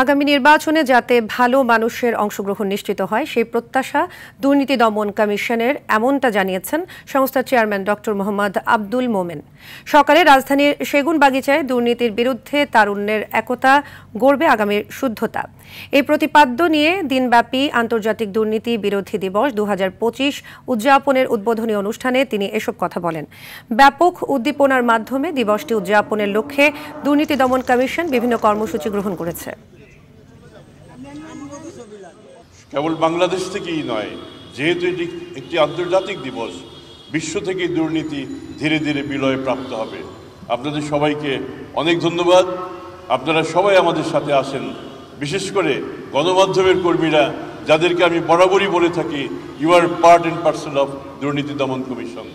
আগামী নির্বাচনে যাতে ভালো মানুষের অংশগ্রহণ নিশ্চিত হয় সেই প্রত্যাশা দুর্নীতি দমন কমিশনের, এমনটা জানিয়েছেন সংস্থার চেয়ারম্যান ডক্টর মোহাম্মদ আব্দুল মোমেন। সকালে রাজধানীর সেগুনবাগিচায় দুর্নীতির বিরুদ্ধে তারুণ্যের একতা গড়বে আগামীর শুদ্ধতা, এই প্রতিপাদ্য নিয়ে দিনব্যাপী আন্তর্জাতিক দুর্নীতি বিরোধী দিবস 2025 উদযাপনের উদ্বোধনী অনুষ্ঠানে তিনি এসব কথা বলেন। ব্যাপক উদ্দীপনার মাধ্যমে দিবসটি উদযাপনের লক্ষ্যে দুর্নীতি দমন কমিশন বিভিন্ন কর্মসূচি গ্রহণ করেছে। কেবল বাংলাদেশ থেকেই নয়, যেহেতু এটি একটি আন্তর্জাতিক দিবস, বিশ্ব থেকে দুর্নীতি ধীরে ধীরে বিলয়ে প্রাপ্ত হবে। আপনাদের সবাইকে অনেক ধন্যবাদ। আপনারা সবাই আমাদের সাথে আসেন, বিশেষ করে গণমাধ্যমের কর্মীরা, যাদেরকে আমি বরাবরই বলে থাকি you are part and parcel of দুর্নীতি দমন কমিশন।